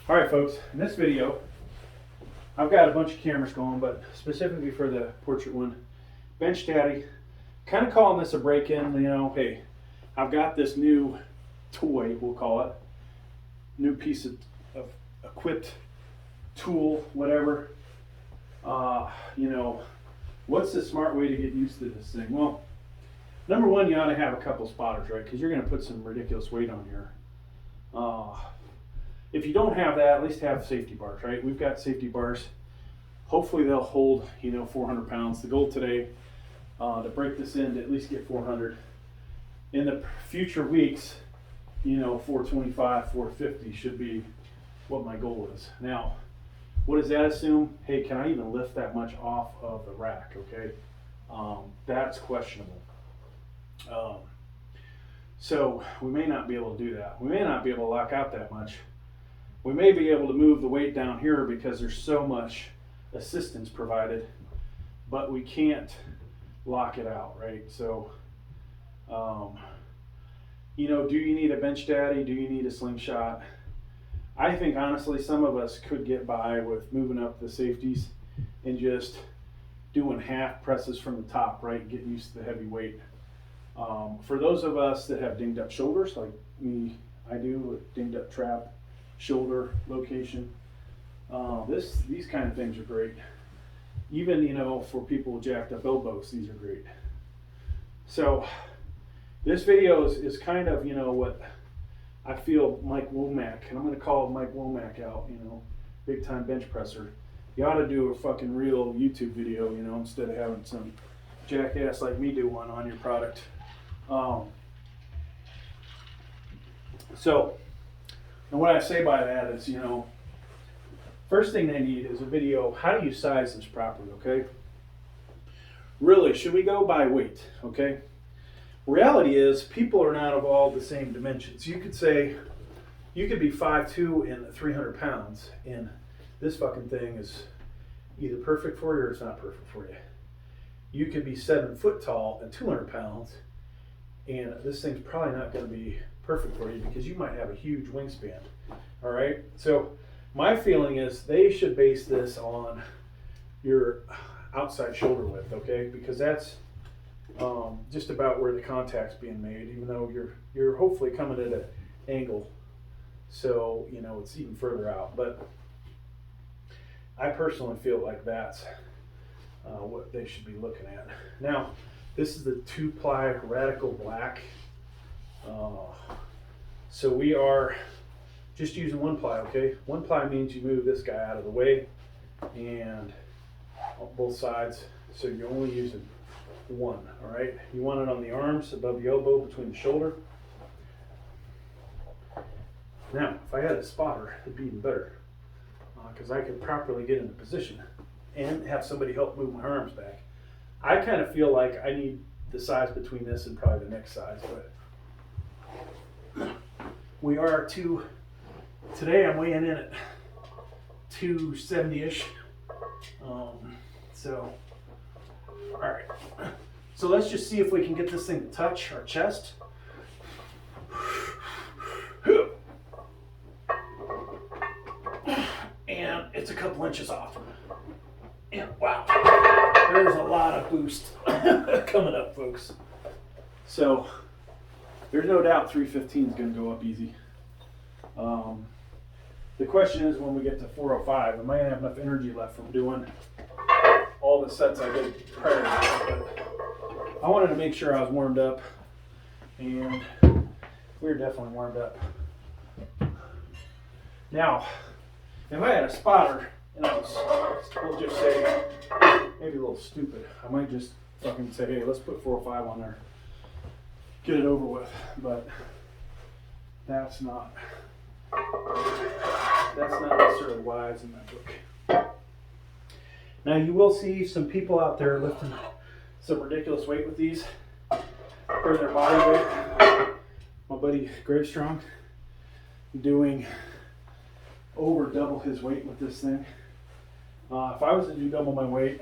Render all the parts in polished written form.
All right, folks, in this video, I've got a bunch of cameras going, but specifically for the portrait one, Benchdaddy, kind of calling this a break-in, you know, hey, I've got this new toy, we'll call it, new piece of equipped tool, whatever. You know, what's the smart way to get used to this thing? Well, number one, you ought to have a couple spotters, right? Because you're going to put some ridiculous weight on here. If you don't have that, at least have safety bars, right? We've got safety bars. Hopefully they'll hold, you know, 400 pounds. The goal today, to break this in, to at least get 400. In the future weeks, you know, 425, 450 should be what my goal is. Now, what does that assume? Hey, can I even lift that much off of the rack, okay? That's questionable. So we may not be able to do that. We may not be able to lock out that much. We may be able to move the weight down here because there's so much assistance provided, but we can't lock it out, right? So, you know, do you need a Benchdaddy? Do you need a slingshot? I think honestly some of us could get by with moving up the safeties and just doing half presses from the top, right? Getting used to the heavy weight. For those of us that have dinged up shoulders, like me, I do, with dinged up trap, shoulder location, these kind of things are great. Even, you know, for people with jacked up elbows, these are great. So this video is kind of, you know, what I feel Mike Womack, and I'm going to call Mike Womack out, you know, big time bench presser. You ought to do a fucking real YouTube video, you know, instead of having some jackass like me do one on your product. So, and what I say by that is, you know, first thing they need is a video. How do you size this properly, okay? Really, should we go by weight, okay? Reality is, people are not of all the same dimensions. You could say, you could be 5'2" and 300 pounds, and this fucking thing is either perfect for you or it's not perfect for you. You could be 7 foot tall and 200 pounds, and this thing's probably not going to be perfect for you because you might have a huge wingspan. All right, so my feeling is they should base this on your outside shoulder width, okay? Because that's just about where the contact's being made, even though you're hopefully coming at an angle, so you know it's even further out. But I personally feel like that's what they should be looking at. Now, this is the 2-ply Radical Black. So we are just using 1-ply, okay? 1-ply means you move this guy out of the way and on both sides, so you're only using one, all right? You want it on the arms, above the elbow, between the shoulder. Now, if I had a spotter, it'd be even better, because I could properly get into position and have somebody help move my arms back. I kind of feel like I need the size between this and probably the next size, but we are today I'm weighing in at 270-ish. So, all right. So let's just see if we can get this thing to touch our chest. And it's a couple inches off. And wow, there's a lot of boost coming up, folks. So there's no doubt 315 is going to go up easy. The question is, when we get to 405, am I going to have enough energy left from doing all the sets I did prior to that? But I wanted to make sure I was warmed up, and we're definitely warmed up. Now, if I had a spotter, and we'll just say, maybe a little stupid, I might just fucking say, hey, let's put 405 on there, get it over with. But that's not necessarily wise in that book. Now, you will see some people out there lifting some ridiculous weight with these for their body weight. My buddy Gravestrong doing over double his weight with this thing. If I was to do double my weight,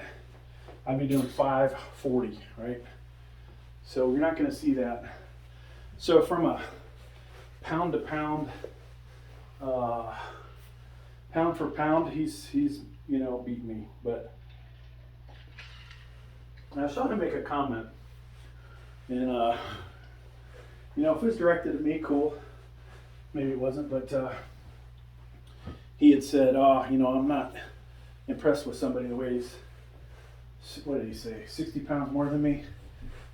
I'd be doing 540, right? So you're not going to see that. So from a pound to pound pound for pound, he's you know, beat me. But I saw him make a comment, and you know, if it was directed at me, cool. Maybe it wasn't, but he had said, "Oh, you know, I'm not impressed with somebody that weighs, what did he say, 60 pounds more than me,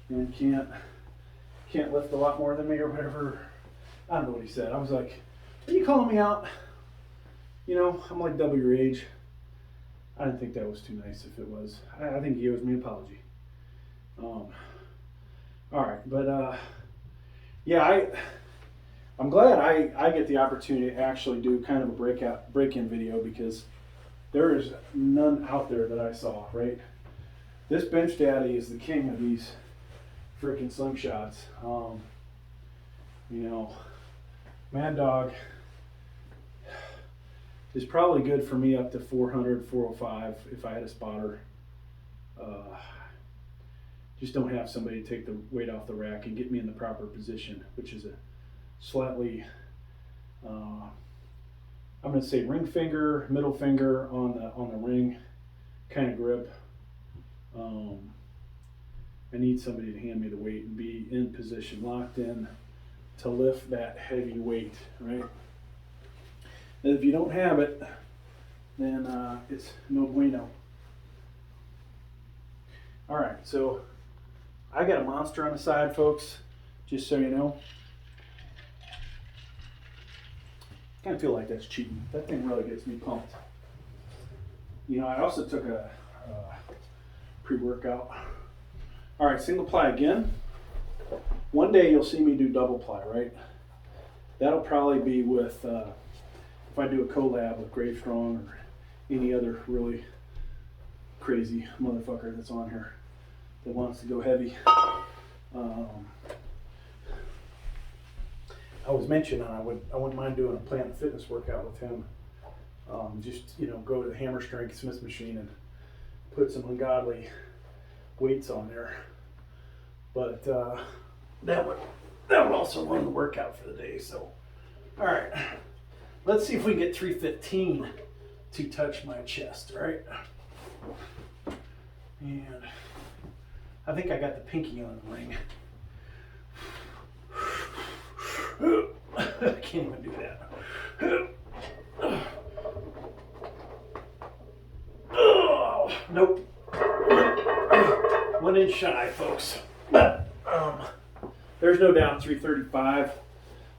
and can't lift a lot more than me or whatever." I don't know what he said. I was like, "Are you calling me out? You know, I'm like double your age." I didn't think that was too nice. If it was, I think he owes me an apology. All right, but yeah, I'm glad I get the opportunity to actually do kind of a break-in video, because there is none out there that I saw, right? This Benchdaddy is the king of these freaking slingshots. You know, Mad Dog is probably good for me up to 400, 405 if I had a spotter. Just don't have somebody take the weight off the rack and get me in the proper position, which is a slightly, I'm going to say ring finger, middle finger on the ring kind of grip. I need somebody to hand me the weight and be in position, locked in to lift that heavy weight, right? And if you don't have it, then it's no bueno. All right, so I got a monster on the side, folks, just so you know. I kind of feel like that's cheating. That thing really gets me pumped. You know, I also took a pre-workout. All right, single ply again. One day you'll see me do double ply, right? That'll probably be with, if I do a collab with Grave Strong or any other really crazy motherfucker that's on here that wants to go heavy. I was mentioning I wouldn't mind doing a Planet Fitness workout with him. Just, you know, go to the Hammer Strength Smith machine and put some ungodly weights on there. But that would also run the workout for the day. So, all right, let's see if we can get 315 to touch my chest, right? And I think I got the pinky on the ring. I can't even do that. Oh, nope. 1 inch shy, folks. But there's no doubt 335,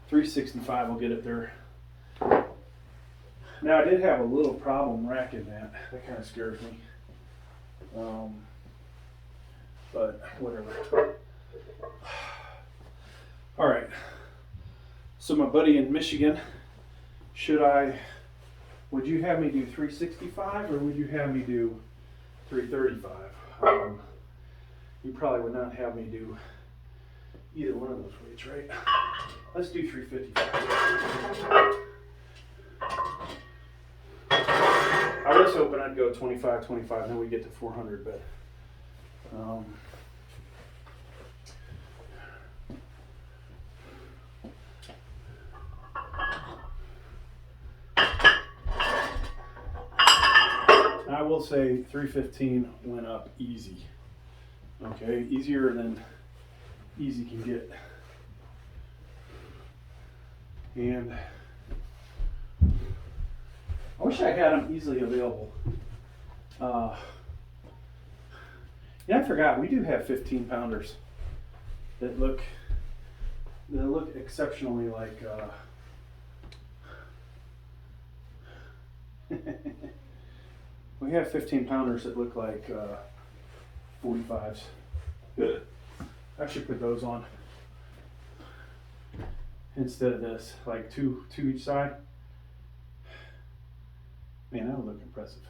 365 will get it there. Now I did have a little problem racking that. That kind of scares me. But whatever. All right. So my buddy in Michigan, would you have me do 365 or would you have me do 335? You probably would not have me do either one of those weights, right? Let's do 355. I was hoping I'd go 25, 25, and then we get to 400, but I will say 315 went up easy. Okay, easier than easy can get. And I wish I had them easily available. Yeah, I forgot, we do have 15 pounders that look exceptionally like we have 15 pounders that look like 45s. Good. I should put those on instead of this, like two each side. Man, that would look impressive.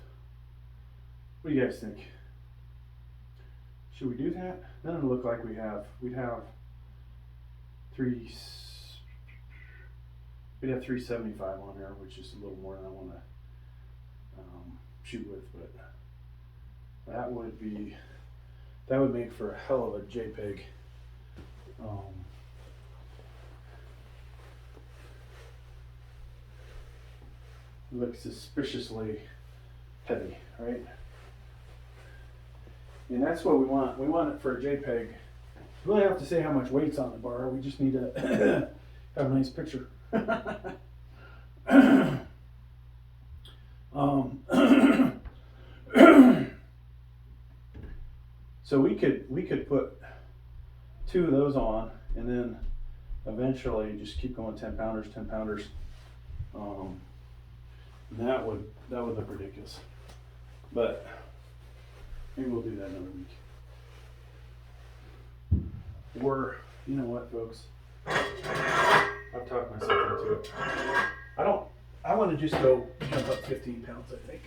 What do you guys think? Should we do that? That doesn't look like we'd have 375 on there, which is a little more than I want to shoot with, but that would make for a hell of a JPEG. looks suspiciously heavy, right? And that's what we want. We want it for a JPEG. We don't have to say how much weight's on the bar. We just need to have a nice picture. So we could put 2 of those on, and then eventually just keep going 10 pounders, 10 pounders. That would look ridiculous, but maybe we'll do that another week. Or you know what, folks? I've talked myself into it. I want to just go jump up 15 pounds. I think.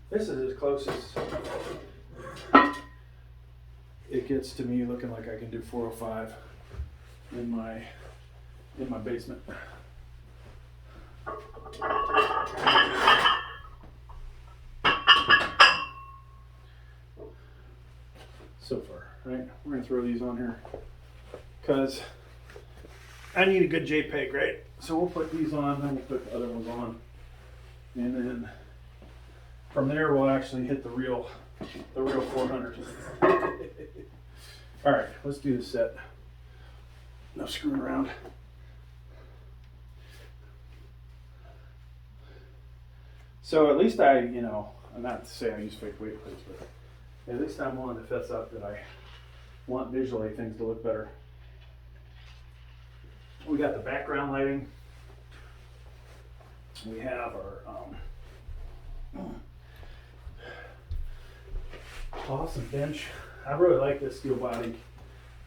This is as close as it gets to me looking like I can do 405 in my basement. So far, right? We're gonna throw these on here because I need a good JPEG, right? So we'll put these on, then we'll put the other ones on, and then from there we'll actually hit the real 400. All right, let's do the set. No screwing around. So at least I'm not to say I use fake weight plates, but at least I'm willing to fess up that I want visually things to look better. We got the background lighting. We have our awesome bench. I really like this steel body,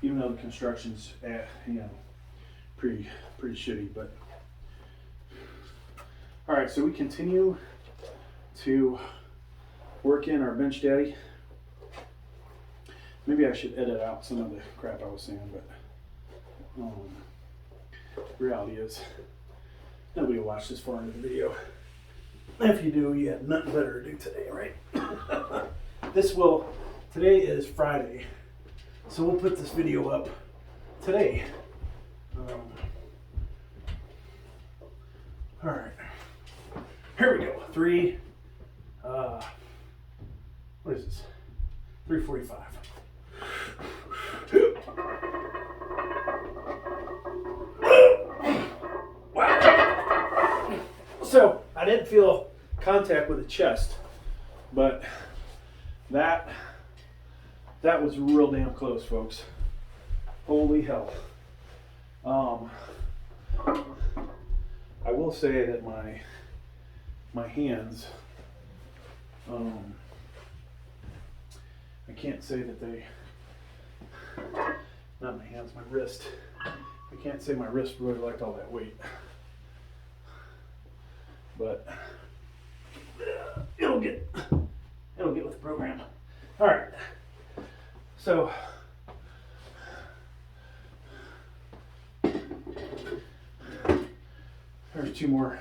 even though the construction's pretty shitty. But all right, so we continue to work in our Benchdaddy. Maybe I should edit out some of the crap I was saying, but reality is nobody will watch this far into the video. If you do, you have nothing better to do today, right? Today is Friday, so we'll put this video up today. All right, here we go. What is this? 345. Wow. So I didn't feel contact with the chest, but that was real damn close, folks. Holy hell. I will say that my hands, I can't say that not my hands, my wrist. I can't say my wrist really liked all that weight, but it'll get with the program. All right, so there's 2 more,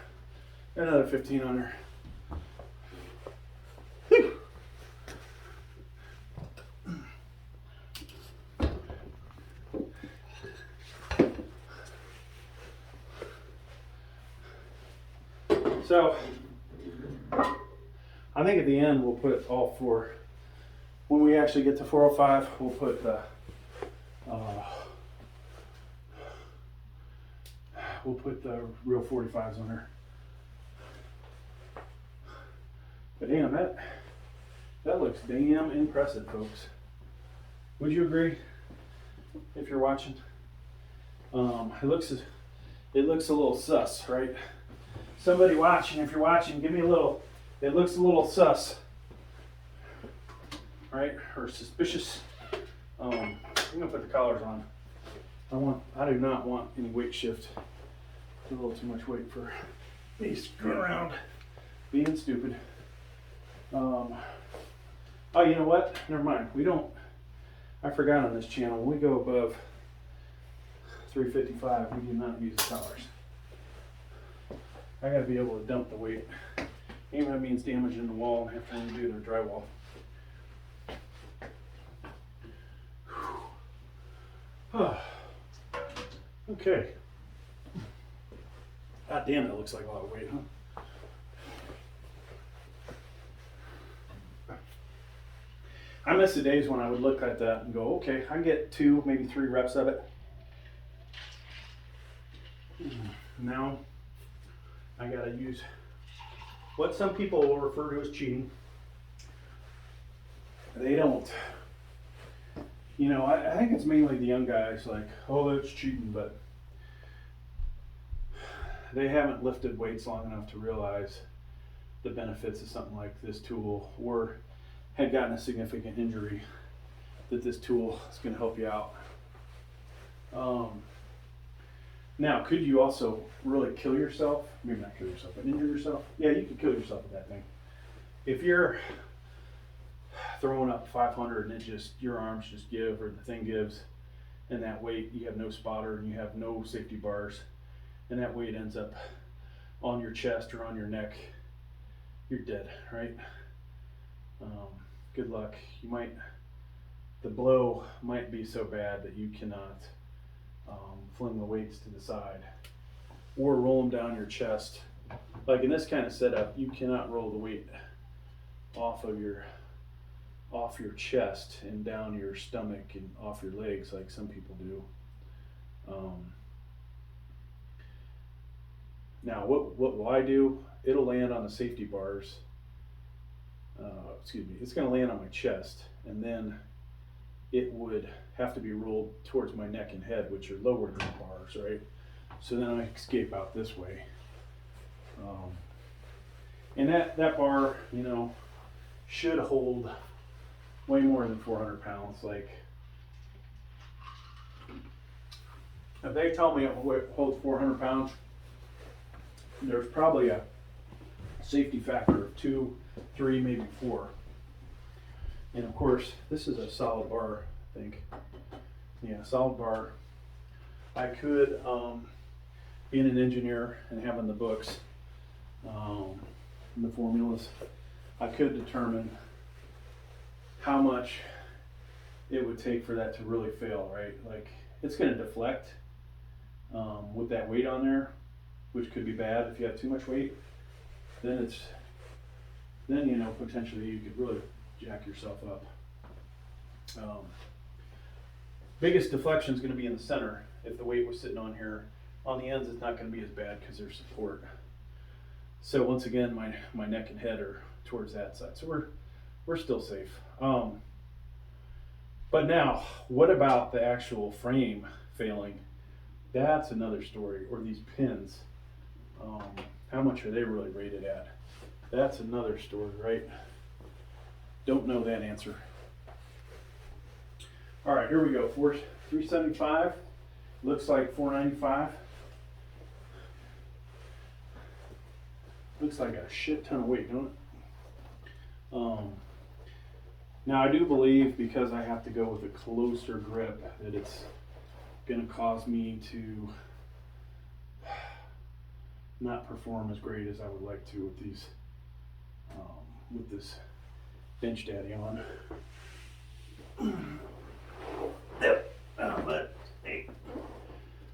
another 15 on there. So I think at the end we'll put all 4. When we actually get to 405, we'll put the real 45s on there. But damn, that looks damn impressive, folks. Would you agree? If you're watching, it looks a little sus, right? Somebody watching, if you're watching, give me a little. It looks a little sus, right? Or suspicious. I'm gonna put the collars on. I do not want any weight shift. A little too much weight for me screwing around, being stupid. Oh, you know what? Never mind. I forgot on this channel. When we go above 355, we do not use the collars. I gotta be able to dump the weight. Even if that means damaging the wall and have to undo their drywall. Okay. God God damn, that looks like a lot of weight, huh? I miss the days when I would look at that and go, okay, I can get 2, maybe 3 reps of it. Now, I gotta use what some people will refer to as cheating. They don't, you know, I think it's mainly the young guys like, oh, that's cheating, but they haven't lifted weights long enough to realize the benefits of something like this tool, or had gotten a significant injury, that this tool is going to help you out. Now, could you also really kill yourself? Maybe not kill yourself, but injure yourself? Yeah, you could kill yourself with that thing. If you're throwing up 500 and your arms just give, or the thing gives, and that weight, you have no spotter and you have no safety bars, and that weight ends up on your chest or on your neck, you're dead, right? Good luck. The blow might be so bad that you cannot fling the weights to the side or roll them down your chest. Like in this kind of setup, you cannot roll the weight off your chest and down your stomach and off your legs like some people do. Now, what will I do? It'll land on the safety bars. It's going to land on my chest, and then it would have to be rolled towards my neck and head, which are lower than the bars, right? So then I escape out this way. And that bar, you know, should hold way more than 400 pounds. Like, if they tell me it holds 400 pounds, there's probably a safety factor of 2, 3, maybe 4. And of course, this is a solid bar, I think. Yeah, solid bar. I could, being an engineer and having the books, and the formulas, I could determine how much it would take for that to really fail, right? Like, it's going to deflect with that weight on there, which could be bad if you have too much weight. Then you know, potentially you could really jack yourself up. Biggest deflection is going to be in the center. If the weight was sitting on here, on the ends it's not going to be as bad because there's support. So once again, my neck and head are towards that side, so we're still safe. But now, what about the actual frame failing? That's another story. Or these pins, how much are they really rated at? That's another story, right? Don't know that answer. All right, here we go. 375. Looks like 495. Looks like a shit ton of weight, don't it? Now I do believe, because I have to go with a closer grip, that it's going to cause me to not perform as great as I would like to with these, with this Benchdaddy on. Hey.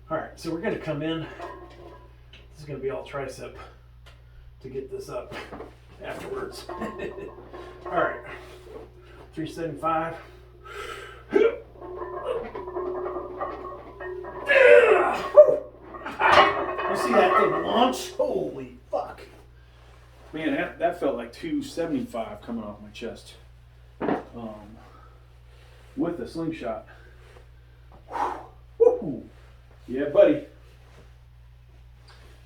All right, so we're going to come in. This is going to be all tricep to get this up afterwards. All right, 375. You see that thing launch? Holy fuck. Man, that felt like 275 coming off my chest. With the slingshot. Woo-hoo. Yeah, buddy.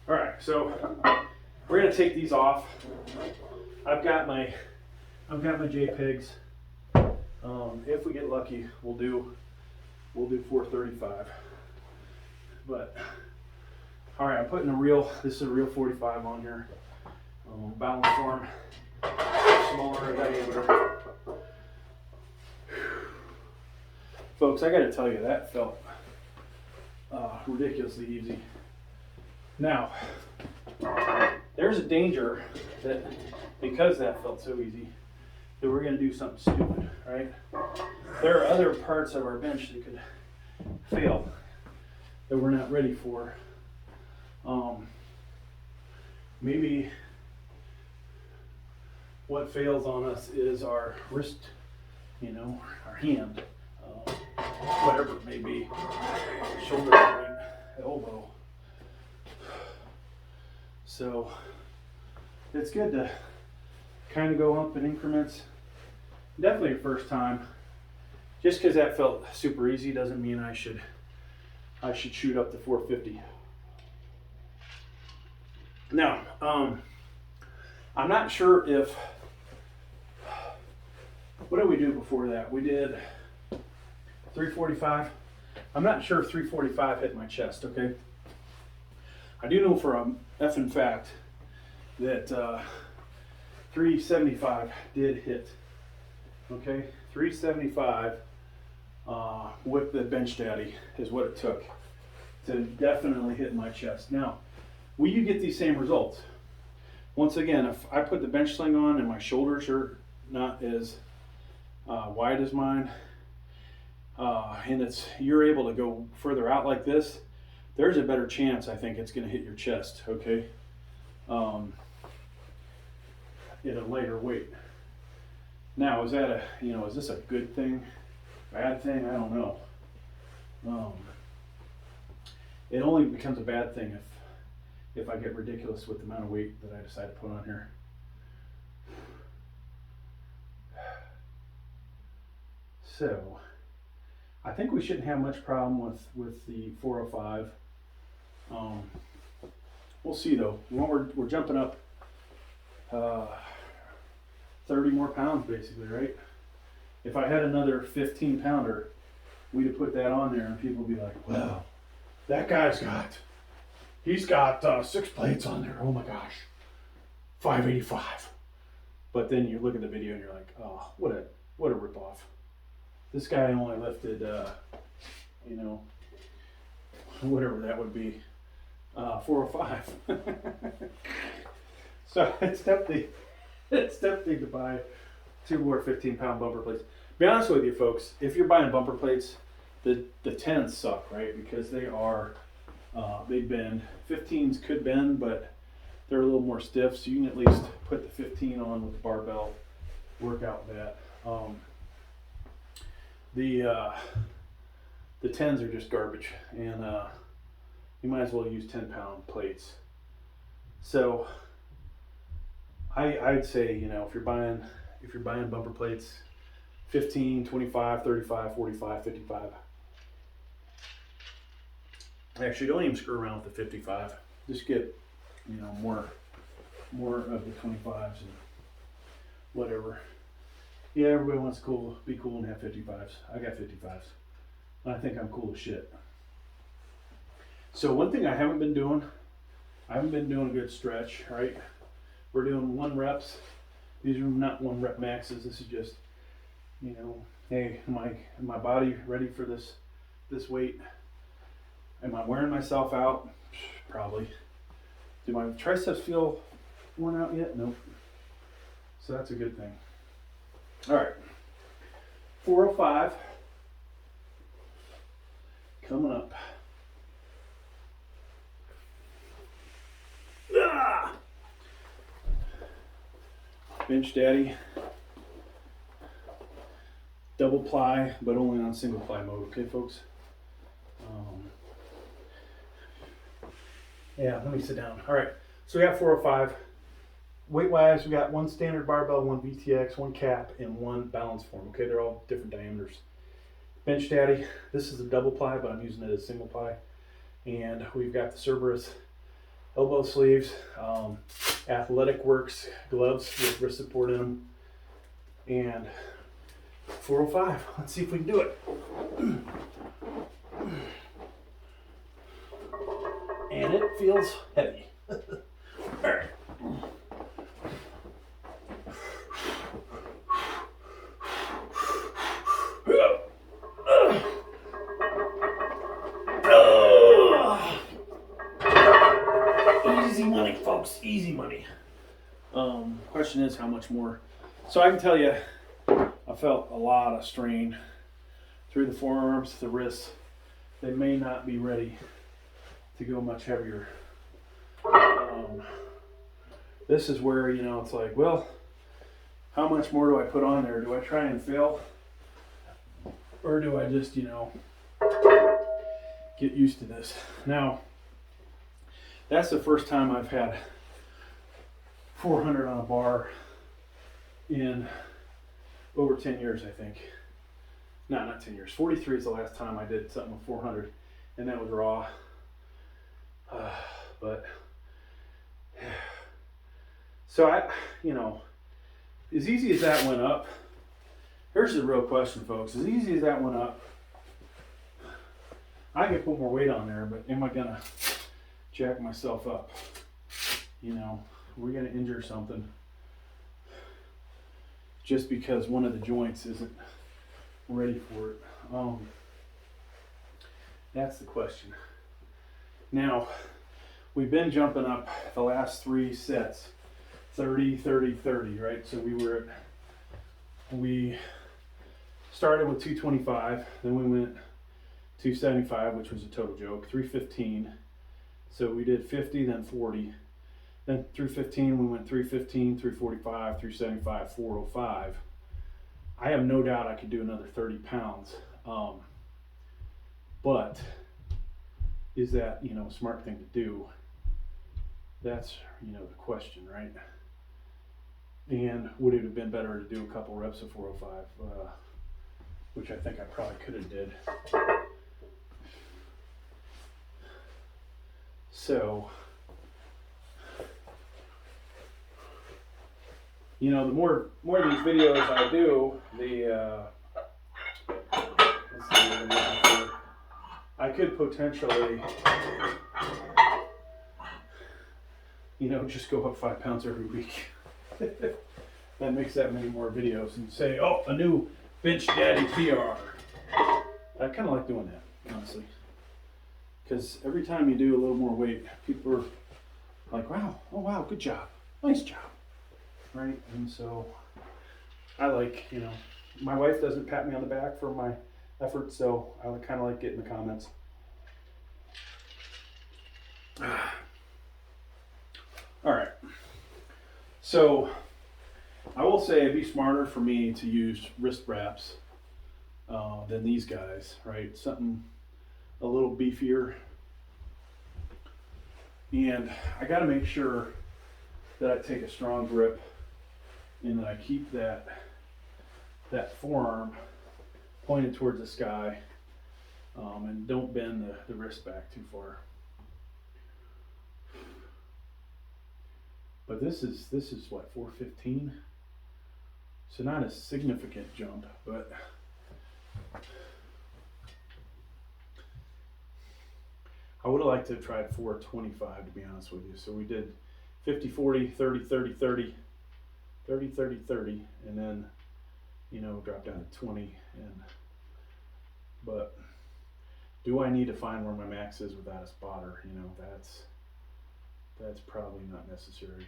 All right, so we're gonna take these off. I've got my JPEGs. If we get lucky, we'll do 435. But all right, I'm putting this is a real 45 on here. Balance form, smaller diameter. Folks, I got to tell you, that felt ridiculously easy. Now, there's a danger that because that felt so easy, that we're going to do something stupid, right? There are other parts of our bench that could fail that we're not ready for. maybe what fails on us is our wrist, you know, our hand, whatever it may be, shoulder joint, elbow. So it's good to kind of go up in increments. Definitely your first time. Just because that felt super easy doesn't mean I should shoot up to 450. Now, I'm not sure if, what did we do before that? We did 345. I'm not sure if 345 hit my chest, okay? I do know for a effing fact that 375 did hit, okay? 375 with the Benchdaddy is what it took to definitely hit my chest. Now, will you get these same results? Once again, if I put the bench sling on and my shoulders are not as wide as mine, and you're able to go further out like this, there's a better chance I think it's going to hit your chest, okay? At a lighter weight. Now, is that is this a good thing, bad thing? I don't know. It only becomes a bad thing if I get ridiculous with the amount of weight that I decide to put on here. So, I think we shouldn't have much problem with the 405. We'll see though. We're jumping up 30 more pounds basically, right? If I had another 15 pounder, we'd have put that on there and people would be like, wow, that guy's he's got 6 plates on there. Oh my gosh, 585. But then you look at the video and you're like, oh, what a ripoff. This guy only lifted, whatever that would be, 405. So it's tempting to buy 2 more 15-pound bumper plates. Be honest with you, folks, if you're buying bumper plates, the 10s suck, right? Because they bend. 15s could bend, but they're a little more stiff, so you can at least put the 15 on with the barbell, work out that. The 10s are just garbage, and you might as well use 10-pound plates. So I'd say, if you're buying bumper plates, 15, 25, 35, 45, 55. Actually, don't even screw around with the 55. Just get, more of the 25s and whatever. Yeah, everybody wants to be cool and have 55s. I got 55s. I think I'm cool as shit. So one thing I haven't been doing a good stretch, right? We're doing 1 reps. These are not 1 rep maxes. This is just, hey, am my body ready for this weight? Am I wearing myself out? Probably. Do my triceps feel worn out yet? Nope. So that's a good thing. All right, 405 coming up. Benchdaddy, double ply, but only on single ply mode. Okay, folks. Yeah, let me sit down. All right, so we got 405. Weight-wise, we got 1 standard barbell, 1 VTX, 1 cap, and 1 balance form. Okay, they're all different diameters. Benchdaddy, this is a double ply, but I'm using it as single ply. And we've got the Cerberus elbow sleeves, Athletic Works gloves with wrist support in them, and 405. Let's see if we can do it. And it feels heavy. All right. Easy money, folks. Easy money. Question is how much more. So I can tell you, I felt a lot of strain through the forearms, the wrists. They may not be ready to go much heavier. this is where, you know, it's like, well, how much more do I put on there? Do I try and fail? Or do I just, you know, get used to this? Now, that's the first time I've had 400 on a bar in over 10 years, I think. No, not 10 years. 43 is the last time I did something with 400, and that was raw. But so I, you know, as easy as that went up, here's the real question, folks. As easy as that went up, I could put more weight on there, but am I gonna jack myself up? You know, we're gonna injure something just because one of the joints isn't ready for it. That's the question. Now, we've been jumping up the last 3 sets, 30, 30, 30, right? So we started with 225, then we went 275, which was a total joke, 315. So we did 50, then 40. Then 315, we went 315, 345, 375, 405. I have no doubt I could do another 30 pounds. But is that, you know, a smart thing to do? That's, you know, the question, right? And would it have been better to do a couple reps of 405, which I think I probably could have did. So, you know, the more of these videos I do, the let's see what I'm looking for. I could potentially, you know, just go up 5 pounds every week. That makes that many more videos and say, oh, a new Benchdaddy PR. I kind of like doing that, honestly, because every time you do a little more weight, people are like, wow, oh wow, good job, nice job, right? And so I like, you know, my wife doesn't pat me on the back for my efforts, so I kind of like getting the comments. All right, so I will say it'd be smarter for me to use wrist wraps than these guys, right? Something a little beefier. And I got to make sure that I take a strong grip and that I keep that forearm pointed towards the sky, and don't bend the wrist back too far. But this is what, 415? So not a significant jump, but I would have liked to have tried 425, to be honest with you. So we did 50, 40, 30, 30, 30, 30, 30, 30, and then, you know, drop down to 20. But do I need to find where my max is without a spotter? You know, that's probably not necessary.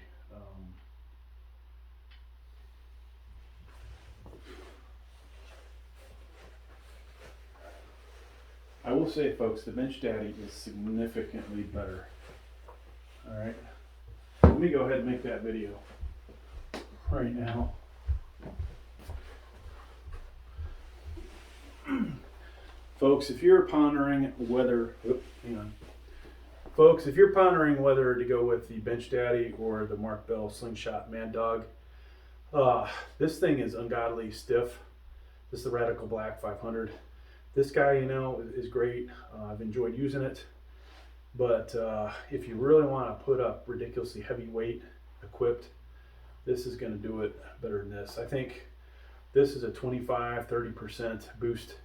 I will say, folks, the Benchdaddy is significantly better. All right, let me go ahead and make that video right now. Folks, if you're pondering whether, Folks, if you're pondering whether to go with the Benchdaddy or the Mark Bell Slingshot Mad Dog, this thing is ungodly stiff. This is the Radical Black 500. This guy, you know, is great. I've enjoyed using it. But if you really want to put up ridiculously heavy weight equipped, this is going to do it better than this. I think this is a 25-30% boost.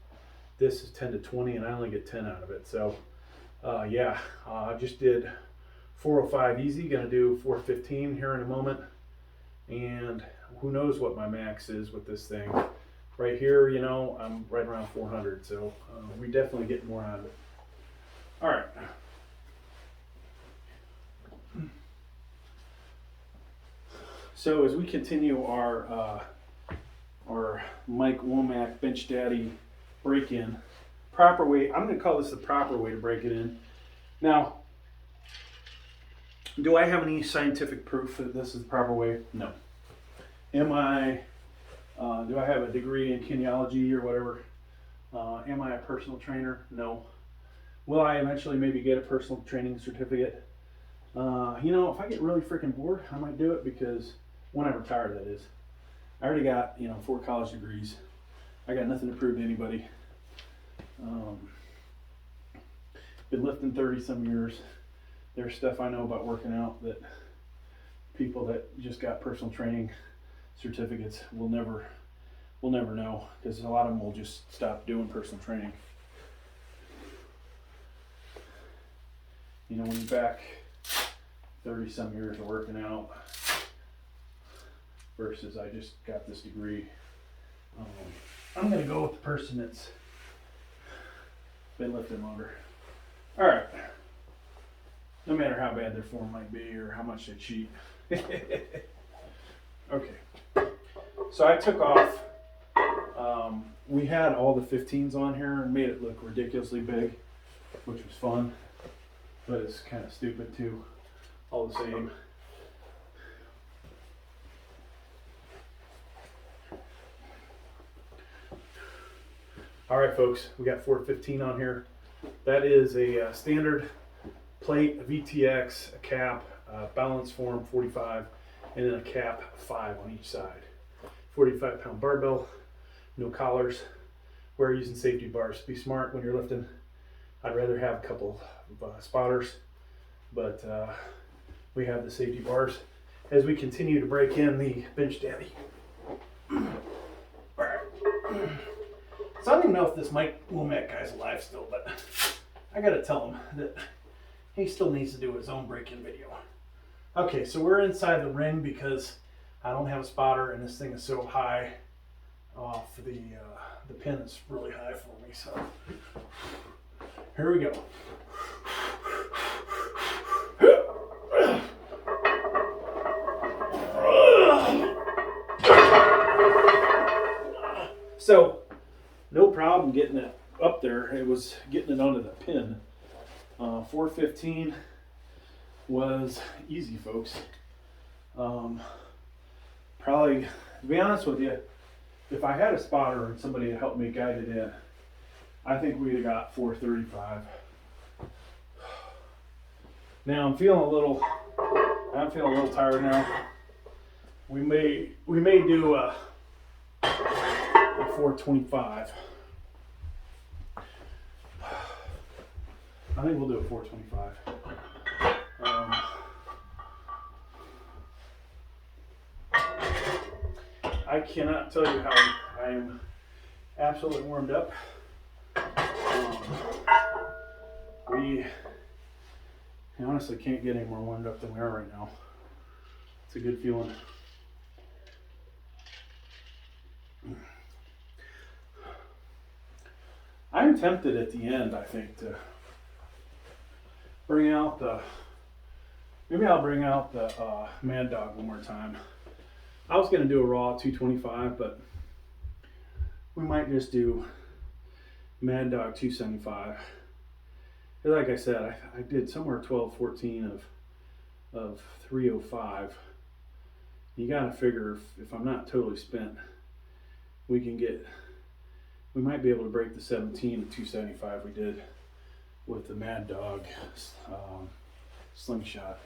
This is 10 to 20, and I only get 10 out of it. So yeah, I just did 405 easy, gonna do 415 here in a moment, and who knows what my max is with this thing. Right here, you know, I'm right around 400, so we definitely get more out of it. All right. So as we continue our Mike Womack Benchdaddy break-in, proper way, I'm going to call this the proper way to break it in. Now, Do I have any scientific proof that this is the proper way? No. Am I, do I have a degree in kinesiology or whatever? Am I a personal trainer? No. Will I eventually maybe get a personal training certificate? You know, if I get really freaking bored, I might do it, because when I retire, that is. I already got, you know, 4 college degrees. I got nothing to prove to anybody. Been lifting 30 some years. There's stuff I know about working out that people that just got personal training certificates will never know, because a lot of them will just stop doing personal training. You know, when you're back 30 some years of working out versus I just got this degree, I'm gonna go with the person that's been lifting longer. All right, no matter how bad their form might be or how much they cheat. Okay, so I took off, we had all the 15s on here and made it look ridiculously big, which was fun, but it's kind of stupid too, all the same. All right, folks, we got 415 on here. That is a standard plate, a VTX, a cap, balance form 45, and then a cap 5 on each side. 45-pound barbell, no collars. We're using safety bars. Be smart when you're lifting. I'd rather have a couple of spotters, but we have the safety bars as we continue to break in the Benchdaddy. All right. So I don't even know if this Mike Womack guy's alive still, but I gotta tell him that he still needs to do his own break-in video. Okay, so we're inside the ring because I don't have a spotter and this thing is so high off the pin is really high for me. So here we go. So no problem getting it up there. It was getting it onto the pin. 415 was easy, folks. Probably, to be honest with you, if I had a spotter and somebody had helped me guide it in, I think we'd have got 435. Now I'm feeling a little tired now. We may do a 425. I think we'll do a 425. I cannot tell you how I am absolutely warmed up. We honestly can't get any more warmed up than we are right now. It's a good feeling. I'm tempted at the end, I think, to bring out maybe I'll bring out the Mad Dog one more time. I was going to do a raw 225, but we might just do Mad Dog 275. Like I said, I did somewhere 12-14 of 305. You got to figure if I'm not totally spent, we might be able to break the 17 at 275 we did with the Mad Dog slingshot.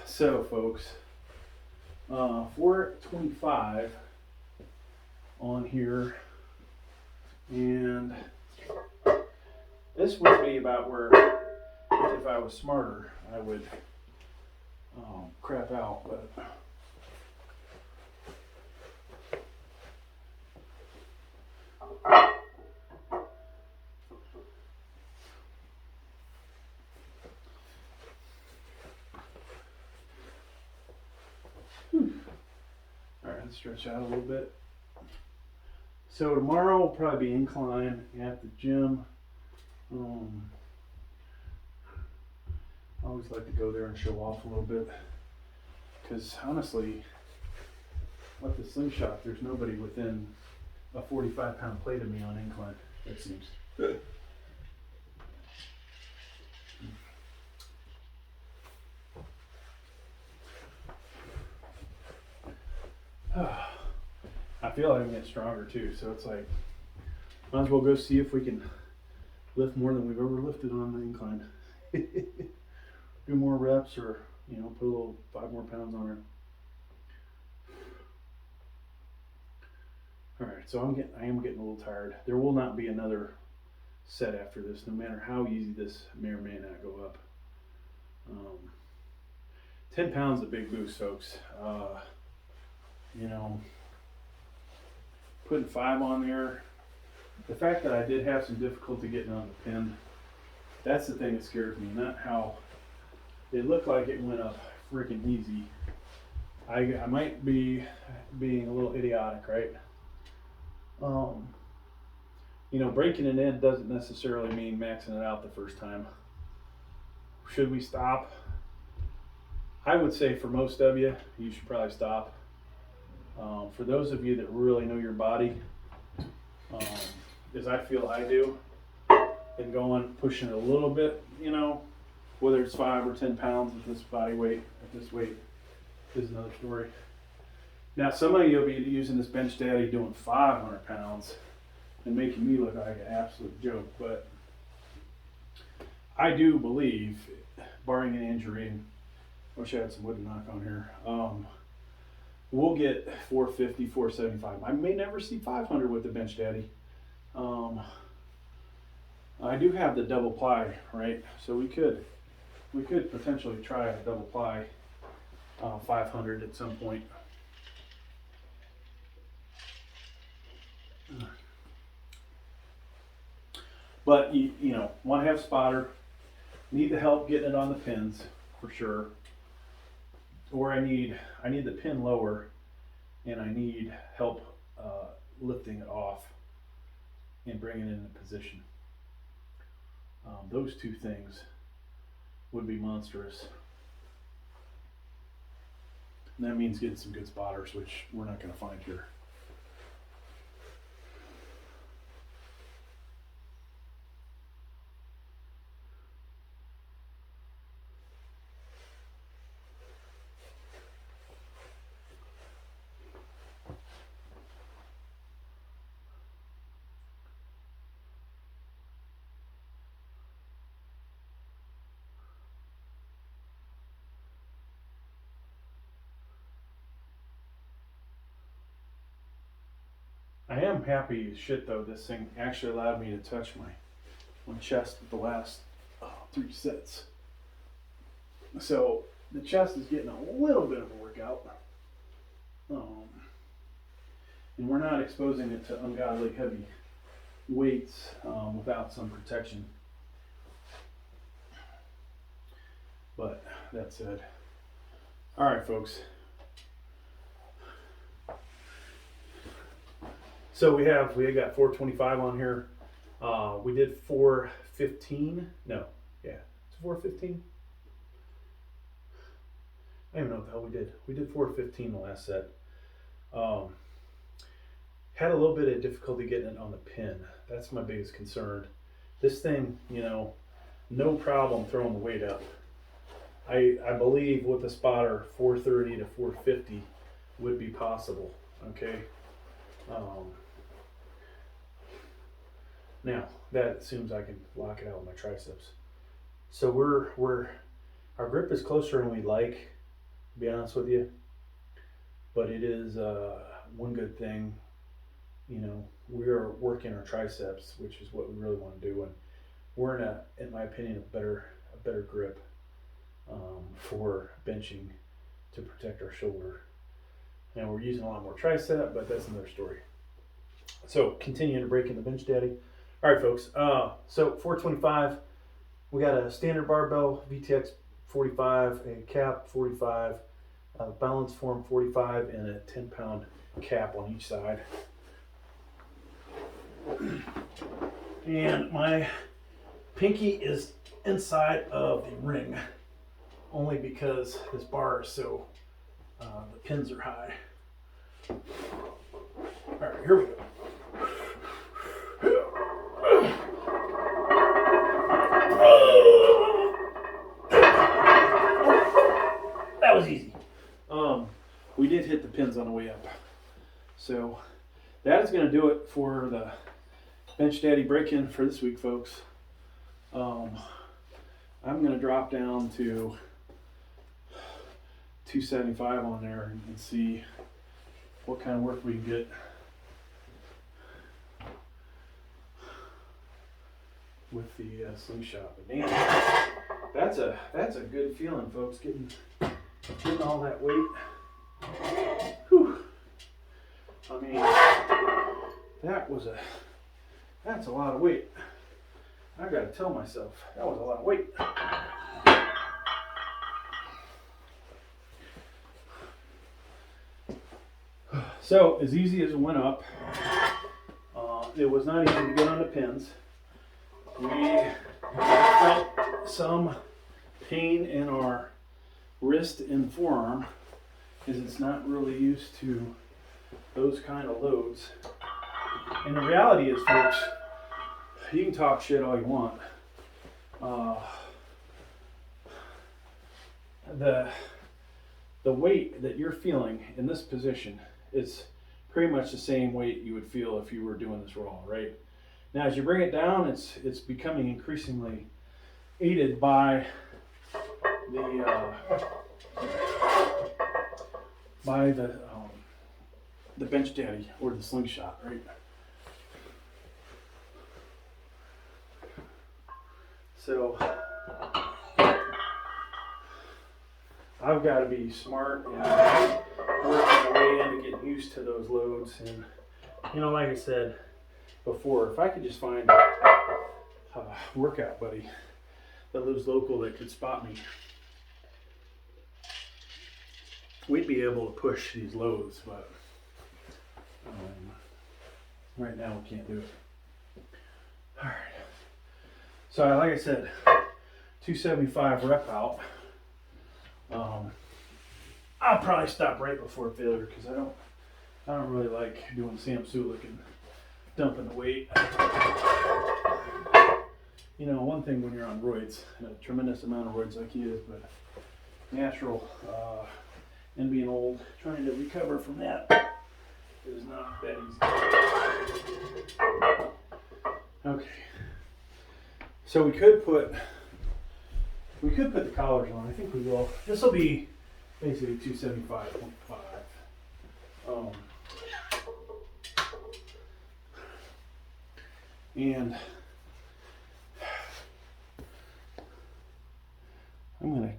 So folks, 425 on here, and this would be about where, if I was smarter, I would crap out, but Alright, stretch out a little bit. So tomorrow will probably be incline at the gym. I always like to go there and show off a little bit, because honestly, with the slingshot, there's nobody within a 45-pound plate of me on incline, it seems. feel like I'm getting stronger too, so it's like, might as well go see if we can lift more than we've ever lifted on the incline. Do more reps, or you know, put a little 5 more pounds on her. All right, so I am getting a little tired. There will not be another set after this, no matter how easy this may or may not go up. 10 pounds is a big boost, folks. You know, putting 5 on there. The fact that I did have some difficulty getting on the pin, that's the thing that scares me, not how it looked like it went up freaking easy. I might be being a little idiotic, right? You know, breaking it in doesn't necessarily mean maxing it out the first time. Should we stop? I would say for most of you, you should probably stop. For those of you that really know your body, as I feel I do, and going, pushing it a little bit, you know, whether it's 5 or 10 pounds at this body weight, at this weight, is another story. Now, some of you will be using this Benchdaddy doing 500 pounds and making me look like an absolute joke, but I do believe, barring an injury, and I wish I had some wood to knock on here, we'll get 450, 475. I may never see 500 with the Benchdaddy. I do have the double ply, right? So we could potentially try a double ply 500 at some point. But you know, want to have spotter, need the help getting it on the pins for sure. Or I need the pin lower, and I need help lifting it off and bringing it into position. Those two things would be monstrous. And that means getting some good spotters, which we're not going to find here. I am happy as shit though. This thing actually allowed me to touch my chest with the last 3 sets. So the chest is getting a little bit of a workout. And we're not exposing it to ungodly heavy weights without some protection. But that said, all right, folks. So we got 425 on here. We did 415. No, yeah, it's 415. I don't even know what the hell we did. We did 415 the last set. Had a little bit of difficulty getting it on the pin. That's my biggest concern. This thing, you know, no problem throwing the weight up. I believe with the spotter 430 to 450 would be possible. Okay. Now that assumes I can lock it out with my triceps. So our grip is closer than we'd like, to be honest with you. But it is one good thing, you know, we are working our triceps, which is what we really want to do, and we're in my opinion, a better grip for benching to protect our shoulder. And we're using a lot more tricep, but that's another story. So continuing to break in the Benchdaddy. All right, folks. So 425, we got a standard barbell, VTX 45, a cap 45, a balance form 45, and a 10-pound cap on each side. And my pinky is inside of the ring, only because this bar is so, the pins are high. All right, here we go. That was easy. We did hit the pins on the way up. So that is going to do it for the Benchdaddy break-in for this week, folks. I'm going to drop down to 275 on there and see what kind of work we can get with the slingshot. But damn, that's a good feeling, folks. Getting all that weight. Whew. I mean, that's a lot of weight. I gotta tell myself that was a lot of weight. So as easy as it went up, it was not easy to get on the pins. We felt some pain in our wrist and forearm because it's not really used to those kind of loads. And the reality is, folks, you can talk shit all you want. The weight that you're feeling in this position is pretty much the same weight you would feel if you were doing this raw, right? Now, as you bring it down, it's becoming increasingly aided by the Benchdaddy or the slingshot, right? So I've got to be smart and work my way into getting used to those loads. And you know, like I said before, if I could just find a workout buddy that lives local that could spot me, we'd be able to push these loads, but right now we can't do it. All right. So like I said, 275 rep out. I'll probably stop right before failure because I don't really like doing Sam Sulik and dumping the weight. You know, one thing when you're on roids, a tremendous amount of roids like he is, but natural and being old, trying to recover from that is not that easy. Okay. So we could put the collars on. I think we will. This will be basically 275.5. And I'm gonna